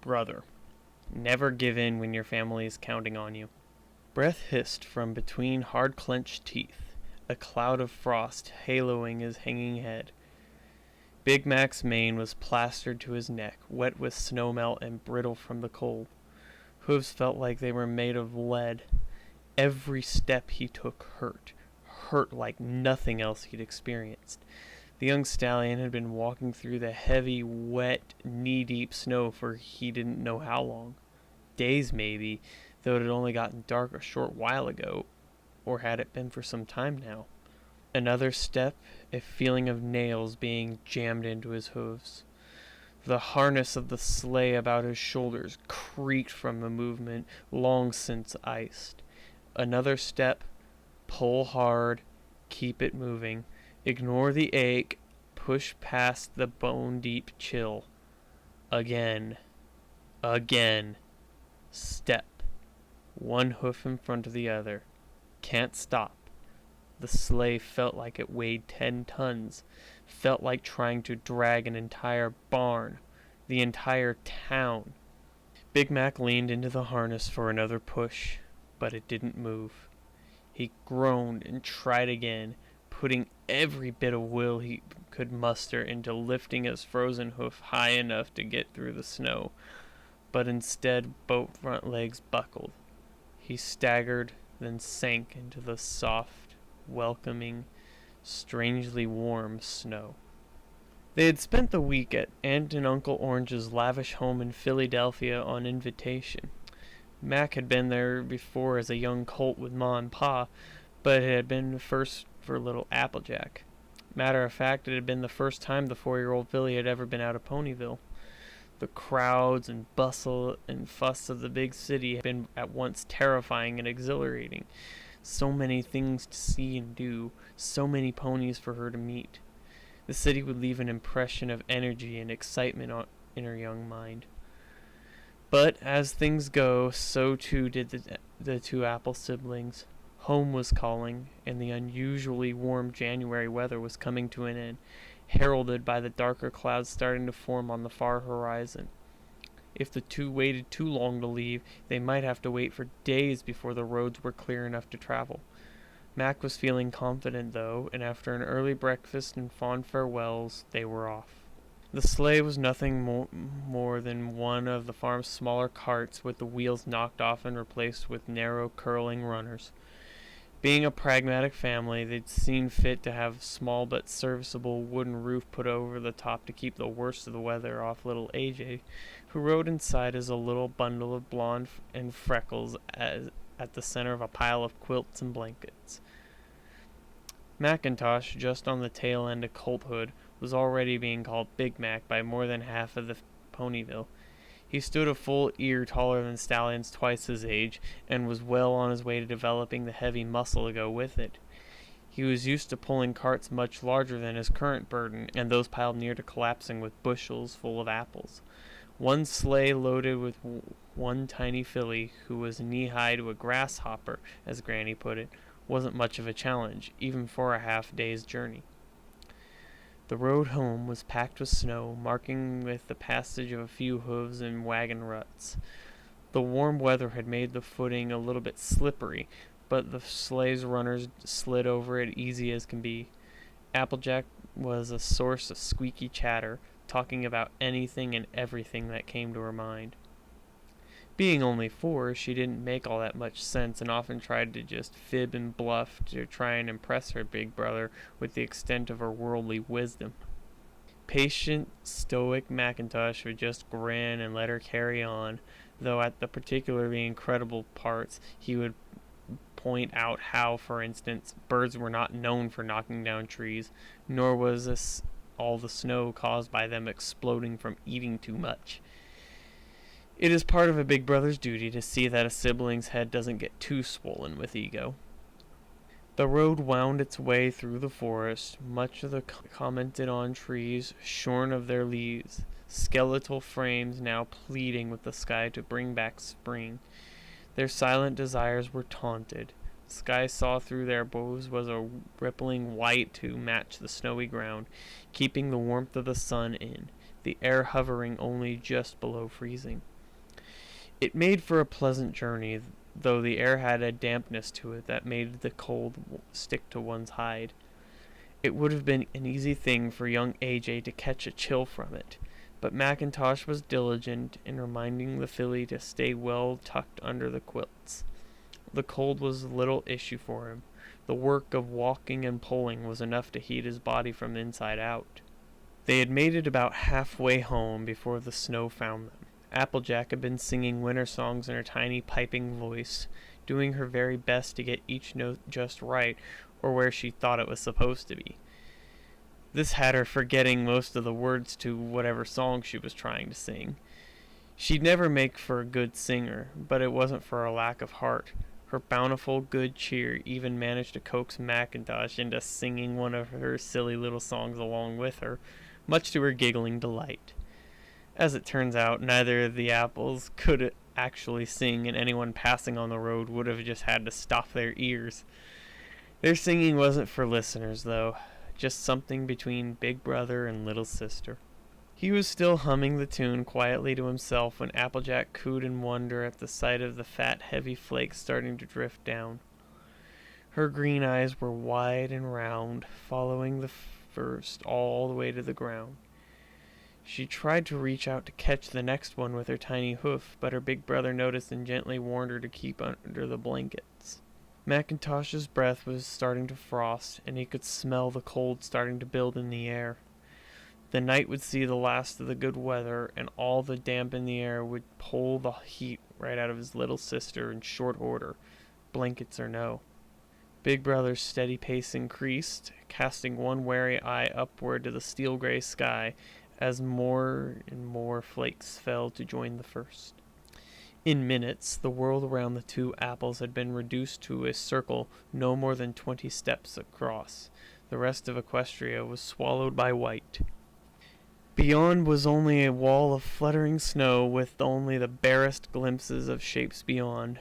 brother. Never give in when your family is counting on you. Breath hissed from between hard-clenched teeth, a cloud of frost haloing his hanging head. Big Mac's mane was plastered to his neck, wet with snowmelt and brittle from the cold. Hooves felt like they were made of lead. Every step he took hurt like nothing else he'd experienced. The young stallion had been walking through the heavy, wet, knee-deep snow for he didn't know how long. Days, maybe, though it had only gotten dark a short while ago, or had it been for some time now? Another step, a feeling of nails being jammed into his hooves. The harness of the sleigh about his shoulders creaked from the movement, long since iced. Another step, pull hard, keep it moving, ignore the ache, push past the bone-deep chill. Again. Step. One hoof in front of the other. Can't stop. The sleigh felt like it weighed 10 tons. Felt like trying to drag an entire barn. The entire town. Big Mac leaned into the harness for another push, but it didn't move. He groaned and tried again, putting every bit of will he could muster into lifting his frozen hoof high enough to get through the snow. But instead, both front legs buckled. He staggered, then sank into the soft, welcoming, strangely warm snow. They had spent the week at Aunt and Uncle Orange's lavish home in Philadelphia on invitation. Mac had been there before as a young colt with Ma and Pa, but it had been first for little Applejack. Matter of fact, it had been the first time the 4-year-old filly had ever been out of Ponyville. The crowds and bustle and fuss of the big city had been at once terrifying and exhilarating. So many things to see and do, so many ponies for her to meet. The city would leave an impression of energy and excitement in her young mind. But as things go, so too did the two Apple siblings. Home was calling, and the unusually warm January weather was coming to an end, heralded by the darker clouds starting to form on the far horizon. If the two waited too long to leave, they might have to wait for days before the roads were clear enough to travel. Mac was feeling confident, though, and after an early breakfast and fond farewells, they were off. The sleigh was nothing more than one of the farm's smaller carts with the wheels knocked off and replaced with narrow, curling runners. Being a pragmatic family, they'd seen fit to have a small but serviceable wooden roof put over the top to keep the worst of the weather off little AJ, who rode inside as a little bundle of blonde and freckles at the center of a pile of quilts and blankets. Macintosh, just on the tail end of colthood, was already being called Big Mac by more than half of the Ponyville. He stood a full ear taller than stallions twice his age, and was well on his way to developing the heavy muscle to go with it. He was used to pulling carts much larger than his current burden, and those piled near to collapsing with bushels full of apples. One sleigh loaded with one tiny filly, who was knee-high to a grasshopper, as Granny put it, wasn't much of a challenge, even for a half-day's journey. The road home was packed with snow, marking with the passage of a few hooves and wagon ruts. The warm weather had made the footing a little bit slippery, but the sleigh's runners slid over it easy as can be. Applejack was a source of squeaky chatter, talking about anything and everything that came to her mind. Being only 4, she didn't make all that much sense and often tried to just fib and bluff to try and impress her big brother with the extent of her worldly wisdom. Patient, stoic Macintosh would just grin and let her carry on, though at the particularly incredible parts he would point out how, for instance, birds were not known for knocking down trees, nor was this all the snow caused by them exploding from eating too much. It is part of a big brother's duty to see that a sibling's head doesn't get too swollen with ego. The road wound its way through the forest, much of the commented on trees shorn of their leaves, skeletal frames now pleading with the sky to bring back spring. Their silent desires were taunted. The sky saw through their bows was a rippling white to match the snowy ground, keeping the warmth of the sun in. the air hovering only just below freezing. It made for a pleasant journey, though the air had a dampness to it that made the cold stick to one's hide. It would have been an easy thing for young AJ to catch a chill from it, but Macintosh was diligent in reminding the filly to stay well tucked under the quilts. The cold was little issue for him. The work of walking and pulling was enough to heat his body from the inside out. They had made it about halfway home before the snow found them. Applejack had been singing winter songs in her tiny piping voice, doing her very best to get each note just right, or where she thought it was supposed to be. This had her forgetting most of the words to whatever song she was trying to sing. She'd never make for a good singer, but it wasn't for a lack of heart. Her bountiful good cheer even managed to coax Macintosh into singing one of her silly little songs along with her, much to her giggling delight. As it turns out, neither of the apples could actually sing, and anyone passing on the road would have just had to stop their ears. Their singing wasn't for listeners, though, just something between Big Brother and Little Sister. He was still humming the tune quietly to himself when Applejack cooed in wonder at the sight of the fat, heavy flakes starting to drift down. Her green eyes were wide and round, following the first all the way to the ground. She tried to reach out to catch the next one with her tiny hoof, but her big brother noticed and gently warned her to keep under the blankets. Macintosh's breath was starting to frost, and he could smell the cold starting to build in the air. The night would see the last of the good weather, and all the damp in the air would pull the heat right out of his little sister in short order, blankets or no. Big Brother's steady pace increased, casting one wary eye upward to the steel-gray sky as more and more flakes fell to join the first. In minutes, the world around the two apples had been reduced to a circle no more than 20 steps across. The rest of Equestria was swallowed by white. Beyond was only a wall of fluttering snow with only the barest glimpses of shapes beyond.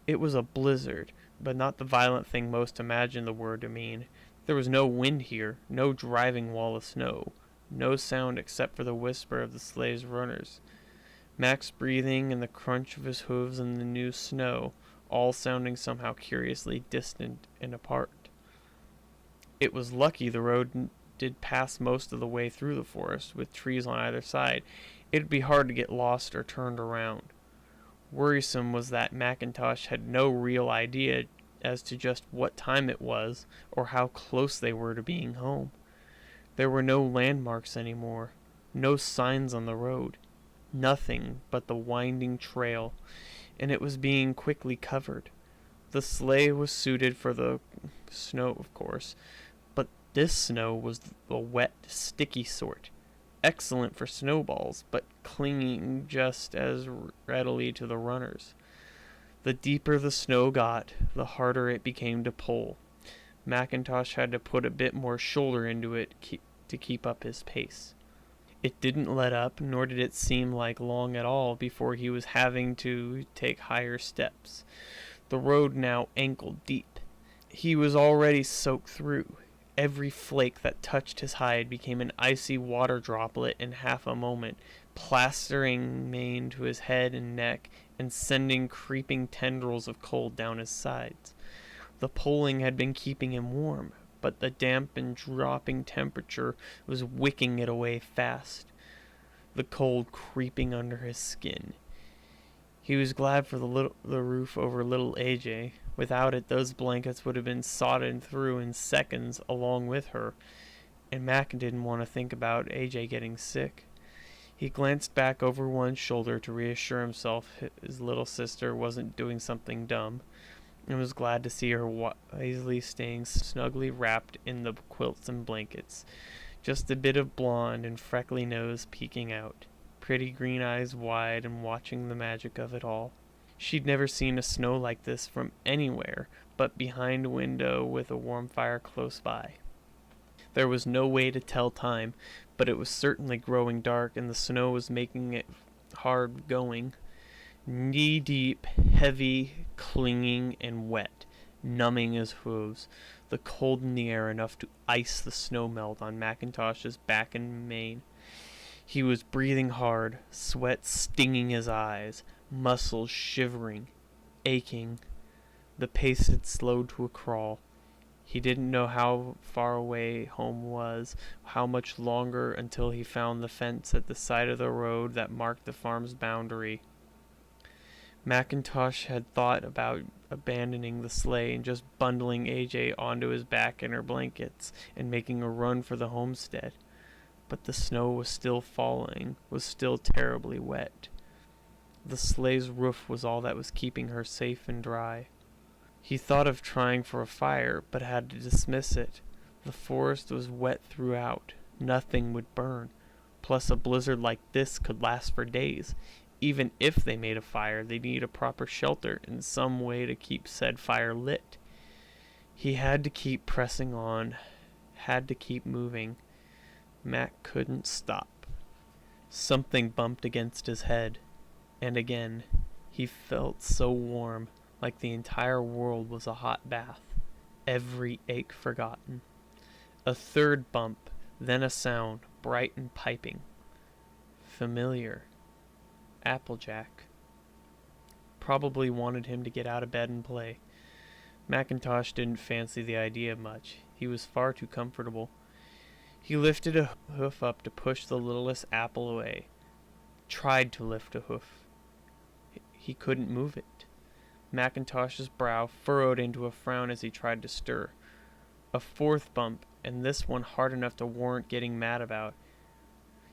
It was a blizzard, but not the violent thing most imagined the word to mean. There was no wind here, no driving wall of snow, no sound except for the whisper of the sleigh's runners, Mac's breathing and the crunch of his hooves in the new snow, all sounding somehow curiously distant and apart. It was lucky the road did pass most of the way through the forest, with trees on either side. It'd be hard to get lost or turned around. Worrisome was that Macintosh had no real idea as to just what time it was or how close they were to being home. There were no landmarks anymore, no signs on the road, nothing but the winding trail, and it was being quickly covered. The sleigh was suited for the snow, of course, but this snow was the wet, sticky sort, excellent for snowballs, but clinging just as readily to the runners. The deeper the snow got, the harder it became to pull. Macintosh had to put a bit more shoulder into it to keep up his pace. It didn't let up, nor did it seem like long at all before he was having to take higher steps. The road now ankle deep. He was already soaked through. Every flake that touched his hide became an icy water droplet in half a moment, plastering mane to his head and neck and sending creeping tendrils of cold down his sides. The pulling had been keeping him warm, but the damp and dropping temperature was wicking it away fast, the cold creeping under his skin. He was glad for the roof over little AJ. Without it, those blankets would have been sodden through in seconds along with her, and Mac didn't want to think about AJ getting sick. He glanced back over one shoulder to reassure himself his little sister wasn't doing something dumb, and was glad to see her wisely staying snugly wrapped in the quilts and blankets, just a bit of blonde and freckly nose peeking out, pretty green eyes wide and watching the magic of it all. She'd never seen a snow like this from anywhere but behind a window with a warm fire close by. There was no way to tell time, but it was certainly growing dark, and the snow was making it hard going. Knee-deep, heavy, clinging, and wet, numbing his hooves, the cold in the air enough to ice the snow melt on Macintosh's back and mane. He was breathing hard, sweat stinging his eyes, muscles shivering, aching. The pace had slowed to a crawl. He didn't know how far away home was, how much longer until he found the fence at the side of the road that marked the farm's boundary. Macintosh had thought about abandoning the sleigh and just bundling AJ onto his back in her blankets and making a run for the homestead. But the snow was still falling, was still terribly wet. The sleigh's roof was all that was keeping her safe and dry. He thought of trying for a fire, but had to dismiss it. The forest was wet throughout. Nothing would burn. Plus, a blizzard like this could last for days. Even if they made a fire, they'd need a proper shelter and some way to keep said fire lit. He had to keep pressing on, had to keep moving. Mac couldn't stop. Something bumped against his head, and again. He felt so warm, like the entire world was a hot bath, every ache forgotten. A third bump, then a sound, bright and piping. Familiar. Applejack. Probably wanted him to get out of bed and play. Macintosh didn't fancy the idea much. He was far too comfortable. He lifted a hoof up to push the littlest apple away. Tried to lift a hoof. He couldn't move it. Macintosh's brow furrowed into a frown as he tried to stir. A fourth bump, and this one hard enough to warrant getting mad about.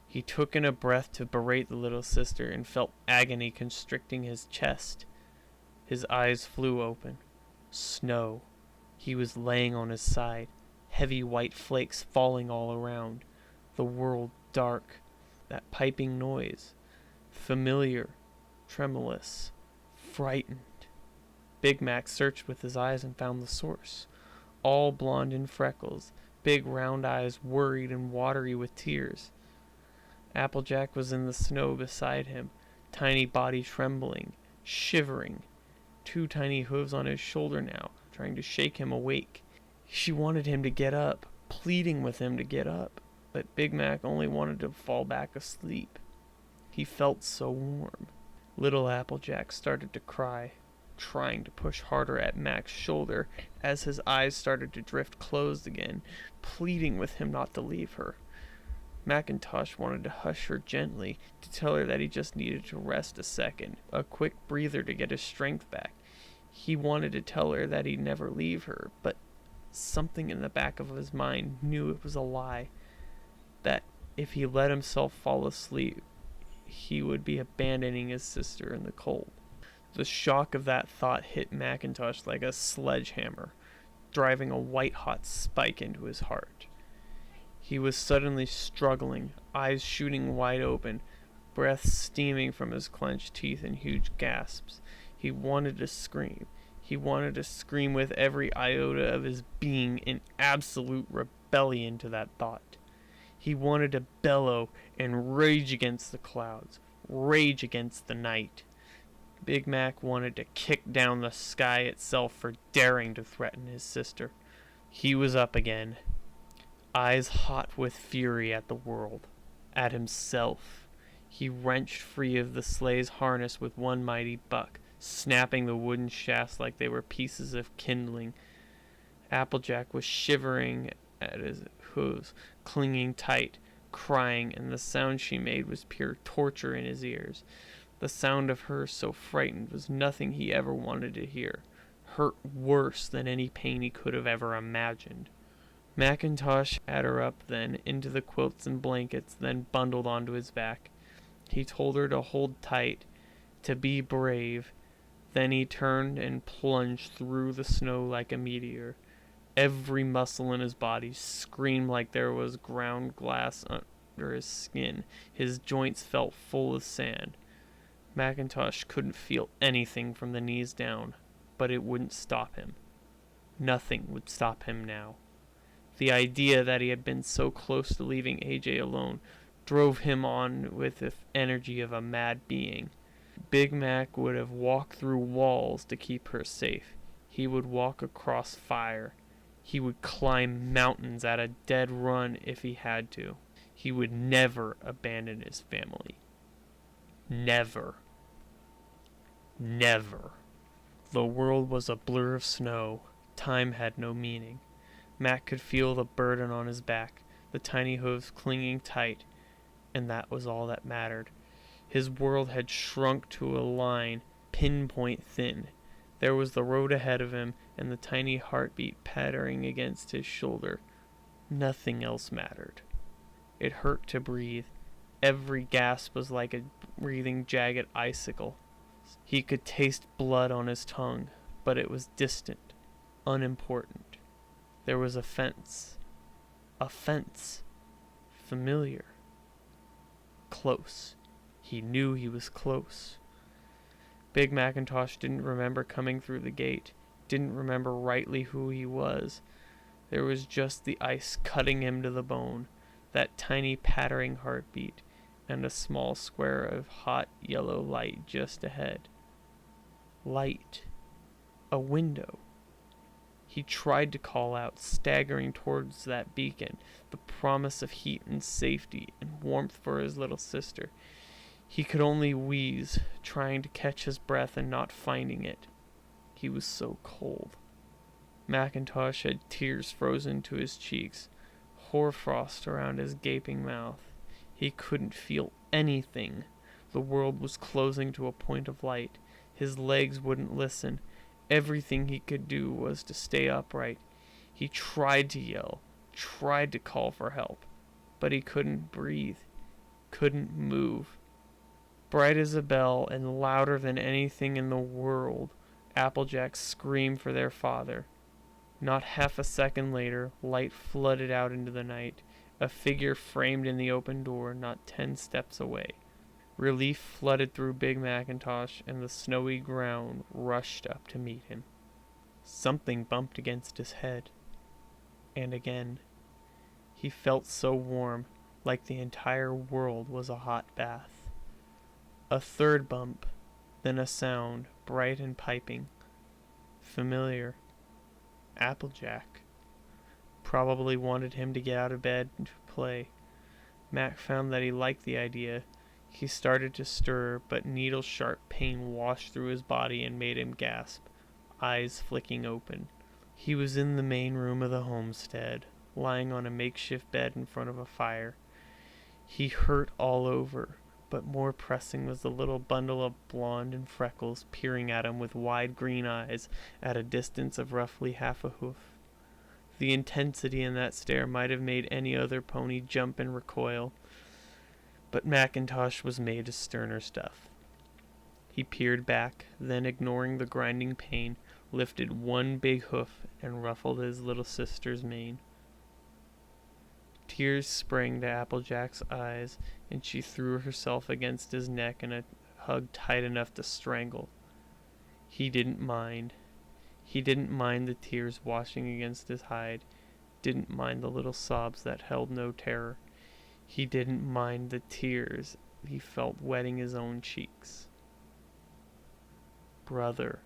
He took in a breath to berate the little sister and felt agony constricting his chest. His eyes flew open. Snow. He was laying on his side, heavy white flakes falling all around. The world dark. That piping noise. Familiar. Tremulous. Frightened. Big Mac searched with his eyes and found the source. All blonde in freckles, big round eyes worried and watery with tears. Applejack was in the snow beside him, tiny body trembling, shivering. Two tiny hooves on his shoulder now, trying to shake him awake. She wanted him to get up, pleading with him to get up, but Big Mac only wanted to fall back asleep. He felt so warm. Little Applejack started to cry, trying to push harder at Mac's shoulder as his eyes started to drift closed again, pleading with him not to leave her. Macintosh wanted to hush her gently, to tell her that he just needed to rest a second, a quick breather to get his strength back. He wanted to tell her that he'd never leave her, but something in the back of his mind knew it was a lie, that if he let himself fall asleep, he would be abandoning his sister in the cold. The shock of that thought hit Macintosh like a sledgehammer, driving a white-hot spike into his heart. He was suddenly struggling, eyes shooting wide open, breath steaming from his clenched teeth in huge gasps. He wanted to scream. He wanted to scream with every iota of his being in absolute rebellion to that thought. He wanted to bellow and rage against the clouds, rage against the night. Big Mac wanted to kick down the sky itself for daring to threaten his sister. He was up again, eyes hot with fury at the world, at himself. He wrenched free of the sleigh's harness with one mighty buck, snapping the wooden shafts like they were pieces of kindling. Applejack was shivering at his hooves, clinging tight, crying, and the sound she made was pure torture in his ears. The sound of her so frightened was nothing he ever wanted to hear, hurt worse than any pain he could have ever imagined. Macintosh had her up then into the quilts and blankets, then bundled onto his back. He told her to hold tight, to be brave. Then he turned and plunged through the snow like a meteor. Every muscle in his body screamed like there was ground glass under his skin. His joints felt full of sand. Macintosh couldn't feel anything from the knees down, but it wouldn't stop him. Nothing would stop him now. The idea that he had been so close to leaving AJ alone drove him on with the energy of a mad being. Big Mac would have walked through walls to keep her safe. He would walk across fire. He would climb mountains at a dead run if he had to. He would never abandon his family. Never. Never. The world was a blur of snow. Time had no meaning. Mac could feel the burden on his back, the tiny hooves clinging tight, and that was all that mattered. His world had shrunk to a line, pinpoint thin. There was the road ahead of him, and the tiny heartbeat pattering against his shoulder. Nothing else mattered. It hurt to breathe. Every gasp was like a breathing jagged icicle. He could taste blood on his tongue, but it was distant, unimportant. There was a fence. A fence. Familiar. Close. He knew he was close. Big Macintosh didn't remember coming through the gate, didn't remember rightly who he was. There was just the ice cutting him to the bone, that tiny pattering heartbeat, and a small square of hot yellow light just ahead. Light. A window. He tried to call out, staggering towards that beacon, the promise of heat and safety and warmth for his little sister. He could only wheeze, trying to catch his breath and not finding it. He was so cold. Macintosh had tears frozen to his cheeks, hoarfrost around his gaping mouth. He couldn't feel anything. The world was closing to a point of light. His legs wouldn't listen. Everything he could do was to stay upright. He tried to yell, tried to call for help, but he couldn't breathe, couldn't move. Bright as a bell and louder than anything in the world, Applejack screamed for their father. Not half a second later, light flooded out into the night, a figure framed in the open door not 10 steps away. Relief flooded through Big Macintosh, and the snowy ground rushed up to meet him. Something bumped against his head. And again. He felt so warm, like the entire world was a hot bath. A third bump, then a sound, bright and piping. Familiar. Applejack. Probably wanted him to get out of bed and to play. Mac found that he liked the idea. He started to stir, but needle-sharp pain washed through his body and made him gasp, eyes flicking open. He was in the main room of the homestead, lying on a makeshift bed in front of a fire. He hurt all over, but more pressing was the little bundle of blonde and freckles peering at him with wide green eyes at a distance of roughly half a hoof. The intensity in that stare might have made any other pony jump and recoil, but Macintosh was made of sterner stuff. He peered back, then ignoring the grinding pain, lifted one big hoof and ruffled his little sister's mane. Tears sprang to Applejack's eyes, and she threw herself against his neck in a hug tight enough to strangle. He didn't mind. He didn't mind the tears washing against his hide, didn't mind the little sobs that held no terror. He didn't mind the tears he felt wetting his own cheeks. Brother.